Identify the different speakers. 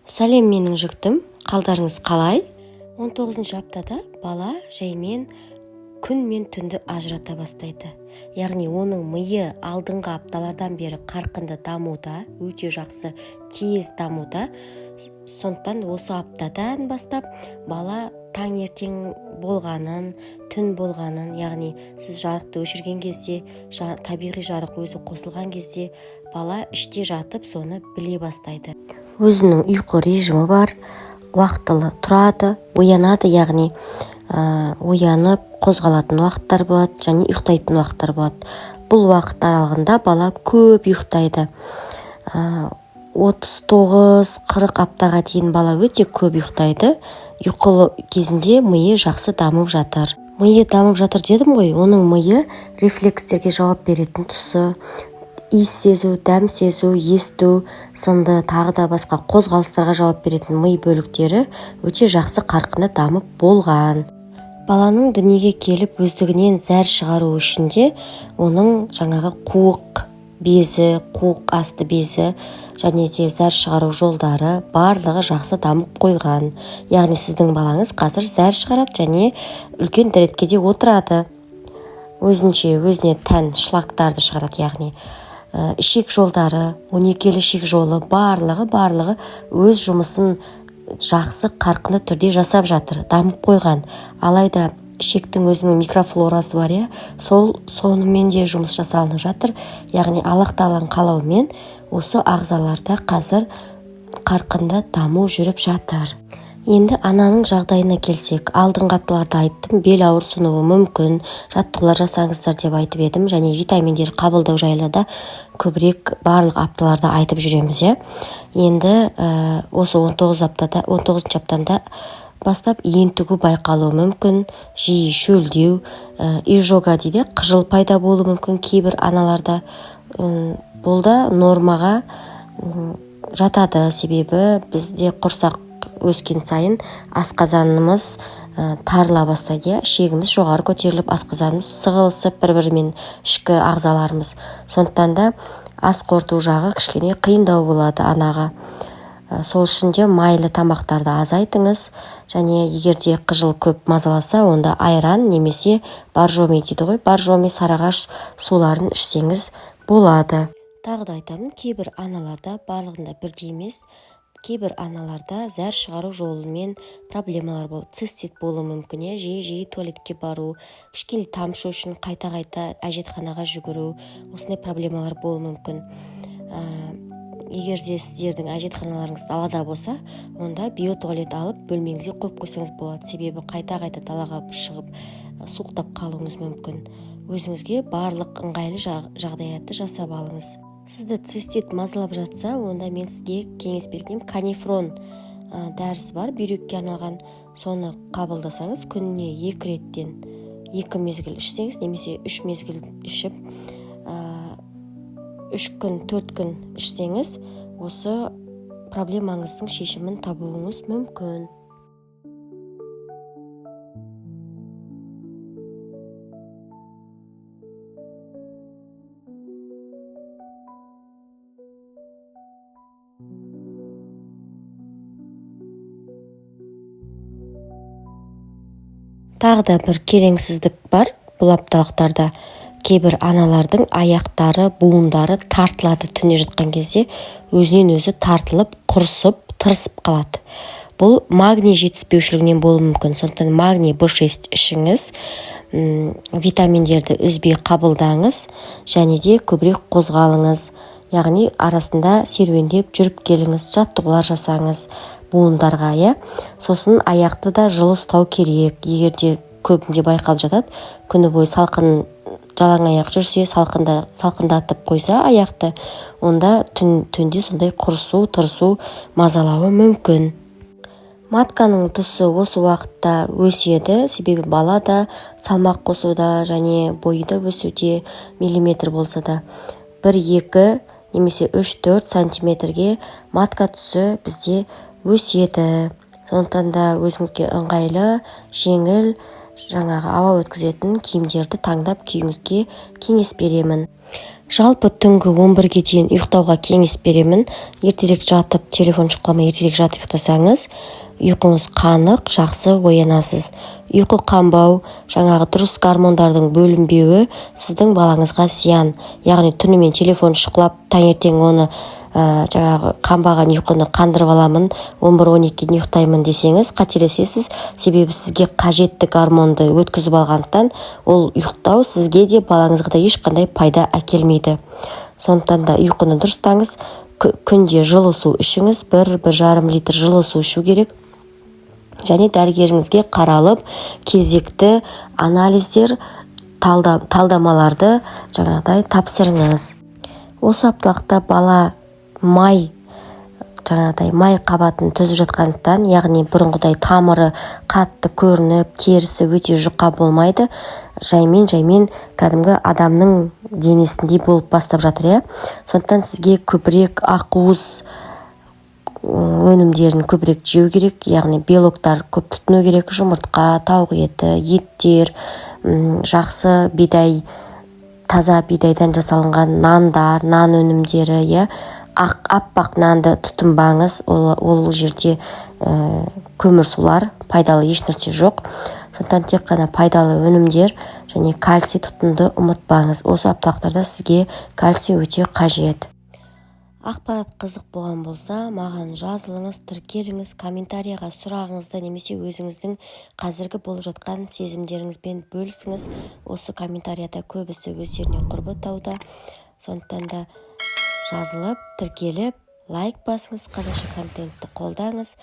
Speaker 1: Сәлем менің жүктім, қалдарыңыз қалай? 19 аптада бала жаймен күн мен түнді ажырата бастайды. Яғни оның миы алдыңғы апталардан бері қарқынды дамуда, өте жақсы, тез дамуда. Сондықтан осы аптадан бастап бала таңертең болғанын, түн болғанын, яғни сіз жарықты өшірген кезде, табиғи жарық өзі қосылған кезде бала іште жатып соны біле бастайды. Өзінің ұйқы режимі бар, уақытылы тұрады, оянады, яғни оянып қозғалатын уақыттар болады және ұйықтайтын уақыттар болады. Бұл уақыт аралығында бала көп ұйықтайды. 39-40 аптаға дейін бала өте көп ұйықтайды. Ұйқылы кезінде миы жақсы дамып жатыр. Миы дамып жатыр дедім ғой, оның миы рефлекстерге жауап беретін тұсы, иіс сезу, дәм сезу, есту сынды тағы да басқа қозғалыстарға жауап беретін ми бөліктері өте жақсы қарқынды дамып болған. Баланың дүниеге келіп өздігінен зәр шығару үшін де оның жаңағы қуық безі, қуық асты безі және де зәр шығару жолдары барлығы жақсы дамып қойған. Яғни сіздің балаңыз қазір зәр шығарады және үлкен дәретке отырады. Өзіне тән шлактарды шығарады, яғни ішек жолдары, 12 ішек жолы барлығы өз жұмысын жақсы қарқынды түрде жасап жатыр, дамып қойған. Алайда ішектің өзінің микрофлорасы бар, сонымен де жұмыс жасалынып жатыр. Яғни Аллах-тағаланың қалауымен осы ағзаларда қазір қарқынды даму жүріп жатыр. Енді ананың жағдайына келсек, алдыңғы апталарда айттым, бел ауырсынуы мүмкін, жаттығулар жасаңыздар деп айтып едім, және витаминдер қабылдау жайлы да көбірек барлық апталарда айтып жүреміз. Енді осы 19 аптада бастап ентігу байқалуы мүмкін, жиі шөлдеу, изжога дейді, қыжыл пайда болуы мүмкін кейбір аналарда. Бұл да нормаға жатады, себебі бізде құрсақ өскен сайын асқазанымыз тарыла бастайды, ішегіміз жоғары көтеріліп, асқазанымыз сығылысып, бір-бірімен ішкі ағзаларымыз. Сондықтан да ас қорыту жағы кішкене қиындау болады анаға. Сол үшін де майлы тамақтарды азайтыңыз, және егерде қыжыл көп мазаласа, онда айран немесе боржоми дейді ғой, боржоми, сарыағаш суларын ішсеңіз болады. Тағы да айтамын, кейбір аналарда барлығында бірдей емес, кейбір аналарда зәр шығару жолымен проблемалар болады. Цистит болуы мүмкін, жиі туалетке бару, кішкене тамшы үшін қайта әжетханаға жүгіру, осындай проблемалар болуы мүмкін. Егерде сіздердің әжетханаларыңыз далада болса, онда биотуалет алып бөлмеңізге қойып қойсаңыз болады. Себебі қайта далаға шығып суықтап қалуыңыз мүмкін. Өзіңізге барлық ыңғайлы жағдаятты жасап алыңыз. Сізді цистит мазалап жатса, онда мен сізге кеңес беретінім, канифрон дәрісі бар, бүйрекке арналған. Соны қабылдасаңыз, күніне 2 реттен 2 мезгіл ішсеңіз, немесе 3 мезгіл ішіп, 3 күн, 4 күн ішсеңіз, осы проблемаңыздың шешімін табуыңыз мүмкін. Тағы да бір келеңсіздік бар бұл апталықтарда. Кейбір аналардың аяқтары, буындары тартылады, түнде жатқан кезде өзінен өзі тартылып, құрысып, тырысып қалады. Бұл магний жетіспеушілігінен болуы мүмкін. Сондықтан магний B6 ішіңіз, витаминдерді үзбей қабылдаңыз, және де көбірек қозғалыңыз. Яғни арасында серуендеп жүріп келіңіз, жаттығулар жасаңыз буындарға. Сосын аяқты да жылы ұстау керек. Егерде көбінде байқалып жатады, күні бойы жалаң аяқ жүрсе, салқындатып қойса аяқты, онда түнде сондай құрысу, тырысу мазалауы мүмкін. Матканың тұсы осы уақытта өседі, себебі бала да салмақ қосуда және бойы да өсуде, миллиметр болса да 1-2 немесе 3-4 сантиметрге матка тұсы бізде өседі. Сондықтан да өзіңізге ыңғайлы, жеңіл, ауа өткізетін киімдерді таңдап киюіңізге кеңес беремін. Жалпы түнгі 11-ге дейін ұйықтауға кеңес беремін. Ертерек жатып, телефон шұқыламай ертерек жатып ұйықтасаңыз, ұйқыңыз қанық, жақсы оянасыз. Ұйқы қанбау, жаңағы дұрыс гормондардың бөлінбеуі сіздің балаңызға зиян. Яғни түнімен телефон шұқылап, таңертең оны жаңағы қанбаған ұйқыны қандырып аламын, 11-12-ге ұйықтаймын десеңіз, қателесесіз. Себебі сізге қажетті гормонды өткізіп алғандықтан, ол ұйықтау сізге де балаңызға да ешқандай пайда әкелмейді. Сондықтан да ұйқыны дұрыстаңыз, күнде жылы су ішіңіз, 1-1,5 литр жылы су ішу керек. Және дәрігеріңізге қаралып, кезекті анализдер, талдамаларды жаңағыдай тапсырыңыз. Осы апталықта бала май қабатын түзіп жатқандықтан, яғни бұрынғыдай тамыры қатты көрініп, терісі өте жұқа болмайды. Жаймен кәдімгі адамның денесіндей болып бастап жатыр. Сондықтан сізге көбірек ақуыз өнімдерін көбірек жеу керек, яғни белоктар көп тұтыну керек. Жұмыртқа, тауық еті, еттер, жақсы бидай, таза бидайдан жасалынған нандар, нан өнімдері, аппақ нанды тұтынбаңыз, ол жерде көмірсулар, пайдалы ешнәрсе жоқ. Сондықтан тек қана пайдалы өнімдер және кальций тұтынуды ұмытпаңыз. Осы апталықтарда сізге кальций өте қажет. Ақпарат қызық болған болса, маған жазылыңыз, тіркеліңіз, комментарияға сұрағыңызды немесе өзіңіздің қазіргі болып жатқан сезімдеріңізбен бөлісіңіз. Осы комментарияда көбісі өздеріне құрбы тауда. Сондықтан да жазылып, тіркеліп, лайк басыңыз, қазақша контентті қолдаңыз.